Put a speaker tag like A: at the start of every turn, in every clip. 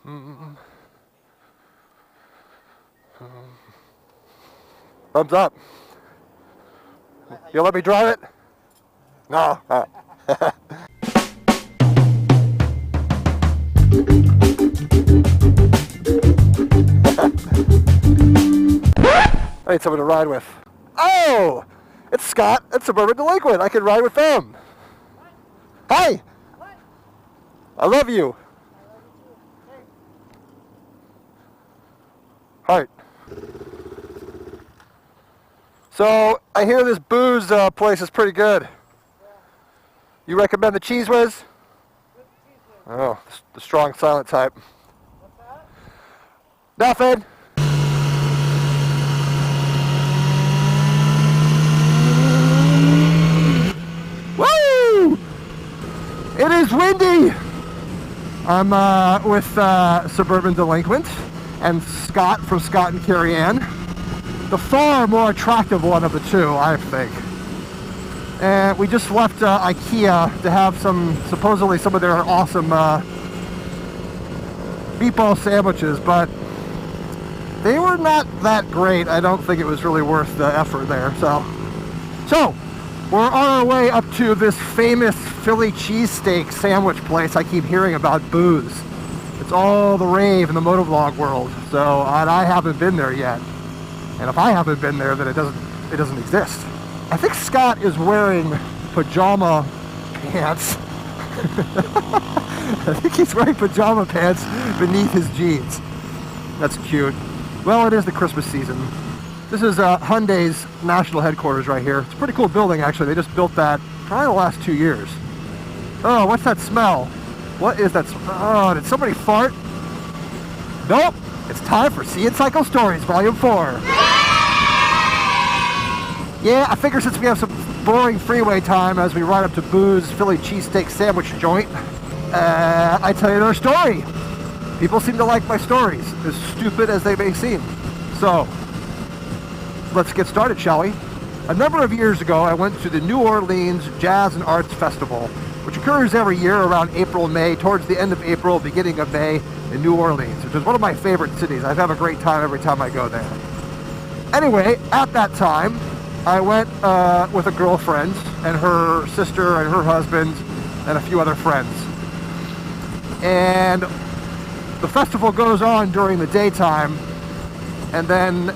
A: Thumbs up. You'll let me drive it? No. I need someone to ride with. Oh! It's Scott and Suburban Delinquent. I can ride with them. What? Hi! What? I love you. Heart. So, I hear this booze place is pretty good. Yeah. You recommend the Cheese Whiz? Oh, the strong silent type.
B: What's that?
A: Nothing. Woo! It is windy. I'm with Suburban Delinquent and Scott from Scott and Carrie Ann. The far more attractive one of the two, I think. And we just left IKEA to have supposedly some of their awesome meatball sandwiches, but they were not that great. I don't think it was really worth the effort there. So we're on our way up to this famous Philly cheesesteak sandwich place I keep hearing about, booze. It's all the rave in the motovlog world. So, and I haven't been there yet. And if I haven't been there, then it doesn't exist. I think Scott is wearing pajama pants. I think he's wearing pajama pants beneath his jeans. That's cute. Well, it is the Christmas season. This is Hyundai's national headquarters right here. It's a pretty cool building, actually. They just built that probably the last 2 years. Oh, what's that smell? What is that? Oh, did somebody fart? Nope. It's time for CNCycle Stories, Volume 4. Yeah, I figure since we have some boring freeway time as we ride up to Boo's Philly cheesesteak sandwich joint, I tell you their story. People seem to like my stories, as stupid as they may seem. So, let's get started, shall we? A number of years ago, I went to the New Orleans Jazz and Arts Festival, which occurs every year around April, May, towards the end of April, beginning of May, in New Orleans, which is one of my favorite cities. I have a great time every time I go there. Anyway, at that time, I went with a girlfriend and her sister and her husband and a few other friends. And the festival goes on during the daytime, and then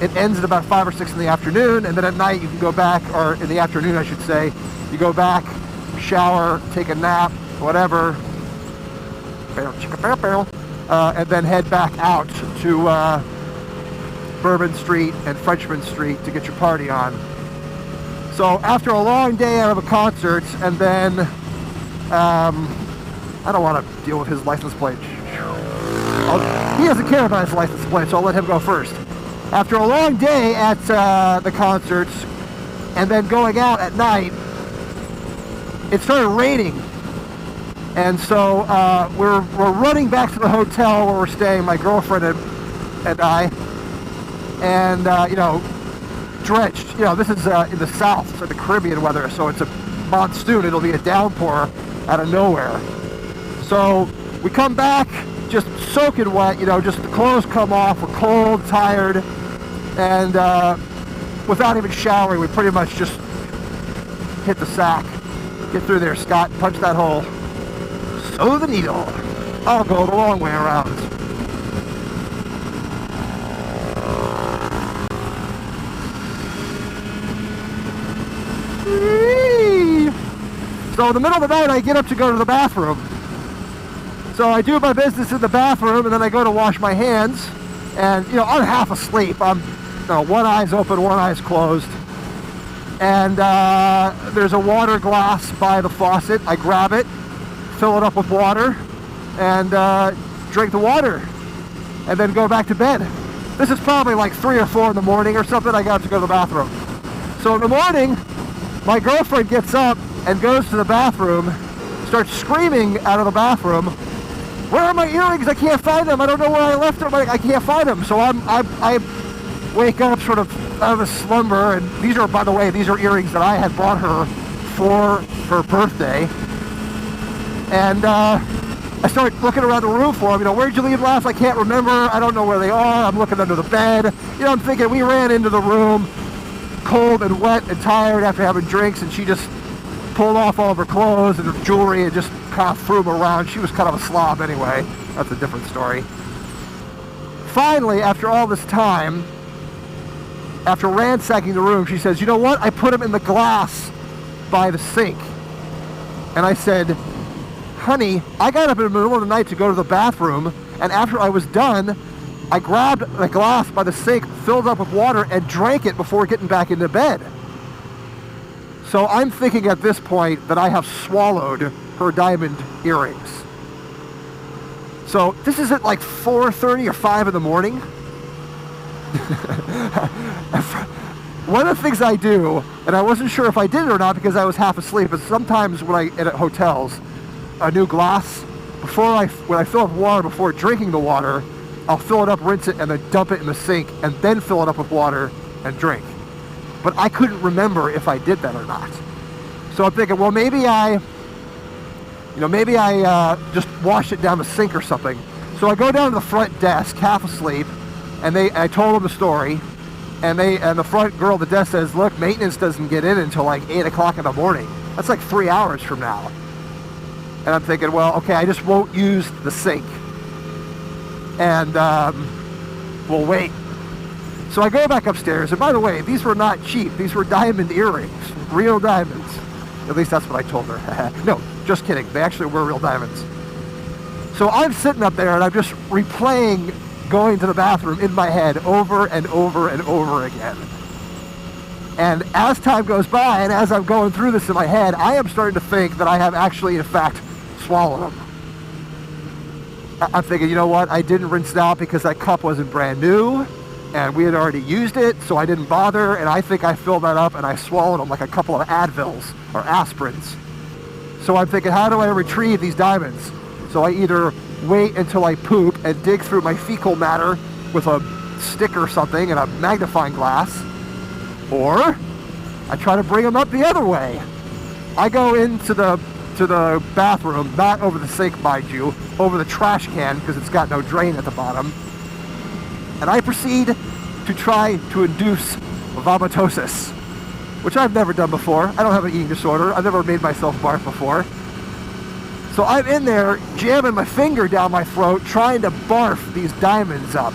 A: it ends at about 5 or 6 in the afternoon, and then at night you can go back, or in the afternoon I should say, you go back, shower, take a nap, whatever, and then head back out to Bourbon Street and Frenchman Street to get your party on. So after a long day out of a concert, and then I don't want to deal with his license plate. He doesn't care about his license plate, so I'll let him go first. After a long day at the concerts, and then going out at night, it started raining. And so we're running back to the hotel where we're staying, my girlfriend and I, and you know, drenched. You know, this is in the south, it's like the Caribbean weather, so it's a monsoon. It'll be a downpour out of nowhere. So we come back just soaking wet, you know, just the clothes come off, we're cold, tired, and without even showering, we pretty much just hit the sack. Get through there, Scott, punch that hole. Sew the needle. I'll go the long way around. So in the middle of the night, I get up to go to the bathroom. So I do my business in the bathroom, and then I go to wash my hands. And, you know, I'm half asleep. I'm, you know, one eye's open, one eye's closed. And there's a water glass by the faucet. I grab it, fill it up with water, and drink the water, and then go back to bed. This is probably like 3 or 4 in the morning or something. I got to go to the bathroom. So in the morning, my girlfriend gets up and goes to the bathroom, starts screaming out of the bathroom, "Where are my earrings? I can't find them. I don't know where I left them. I can't find them." So I wake up sort of out of a slumber, and these are, by the way, these are earrings that I had bought her for her birthday. And I start looking around the room for them. Where'd you leave last? I can't remember. I don't know where they are. I'm looking under the bed. I'm thinking we ran into the room cold and wet and tired after having drinks, and she just pulled off all of her clothes and her jewelry and just kind of threw them around. She was kind of a slob anyway. That's a different story. Finally, after all this time, after ransacking the room, she says, you know what? I put them in the glass by the sink. And I said, honey, I got up in the middle of the night to go to the bathroom, and after I was done, I grabbed the glass by the sink, filled up with water, and drank it before getting back into bed. So I'm thinking at this point that I have swallowed her diamond earrings. So this is at like 4:30 or 5 in the morning. One of the things I do, and I wasn't sure if I did it or not because I was half asleep, but sometimes when I at hotels, a new glass, when I fill up water before drinking the water, I'll fill it up, rinse it, and then dump it in the sink, and then fill it up with water and drink. But I couldn't remember if I did that or not. So I'm thinking, well, maybe I just washed it down the sink or something. So I go down to the front desk, half asleep, and I told them the story, and the front girl at the desk says, look, maintenance doesn't get in until like 8 o'clock in the morning. That's like 3 hours from now. And I'm thinking, well, okay, I just won't use the sink. And we'll wait. So I go back upstairs, and by the way, these were not cheap. These were diamond earrings, real diamonds. At least that's what I told her. No, just kidding. They actually were real diamonds. So I'm sitting up there, and I'm just replaying going to the bathroom in my head over and over and over again. And as time goes by, and as I'm going through this in my head, I am starting to think that I have actually, in fact, swallowed them. I'm thinking, you know what? I didn't rinse it out because that cup wasn't brand new, and we had already used it, so I didn't bother, and I think I filled that up, and I swallowed them like a couple of Advils or aspirins. So I'm thinking, how do I retrieve these diamonds? So I either wait until I poop and dig through my fecal matter with a stick or something and a magnifying glass, or I try to bring them up the other way. I go into the bathroom, not over the sink, mind you, over the trash can because it's got no drain at the bottom, and I proceed to try to induce vomitosis, which I've never done before. I don't have an eating disorder. I've never made myself barf before. So I'm in there jamming my finger down my throat trying to barf these diamonds up.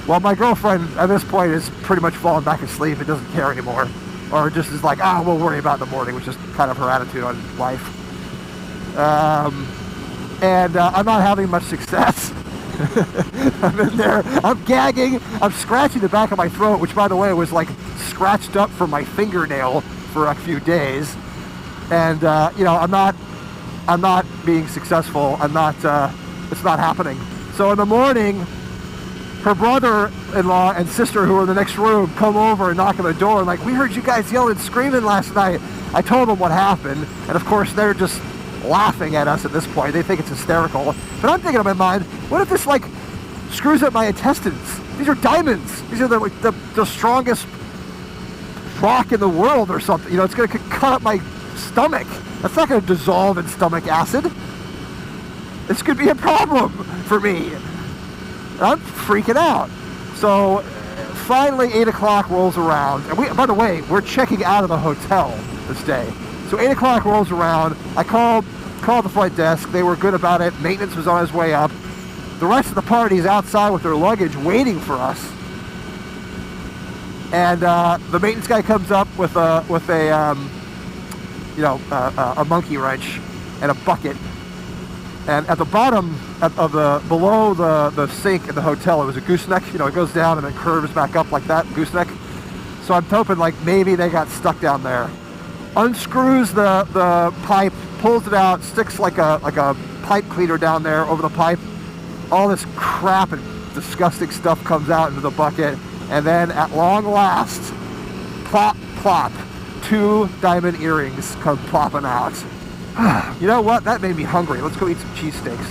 A: Well, my girlfriend at this point is pretty much fallen back asleep and doesn't care anymore. Or just is like, we'll worry about it in the morning, which is kind of her attitude on life. And I'm not having much success. I'm in there, I'm gagging, I'm scratching the back of my throat, which by the way was like scratched up from my fingernail for a few days. And I'm not being successful. It's not happening. So in the morning, her brother-in-law and sister who are in the next room come over and knock on the door and like, we heard you guys yelling and screaming last night. I told them what happened, and of course they're just laughing at us at this point. They think it's hysterical. But I'm thinking in my mind, what if this like screws up my intestines? These are diamonds. These are the strongest rock in the world or something. It's going to cut up my stomach. That's not going to dissolve in stomach acid. This could be a problem for me. I'm freaking out. So finally 8 o'clock rolls around. And by the way, we're checking out of the hotel this day. So 8 o'clock rolls around. I called the front desk. They were good about it. Maintenance was on his way up. The rest of the party is outside with their luggage waiting for us. And the maintenance guy comes up with a monkey wrench and a bucket. And at the bottom below the sink in the hotel, it was a gooseneck. It goes down and then curves back up like that, gooseneck. So I'm hoping like maybe they got stuck down there. Unscrews the pipe, pulls it out, sticks like a pipe cleaner down there over the pipe. All this crap and disgusting stuff comes out into the bucket, and then at long last, plop, plop, 2 diamond earrings come plopping out. You know what? That made me hungry. Let's go eat some cheesesteaks.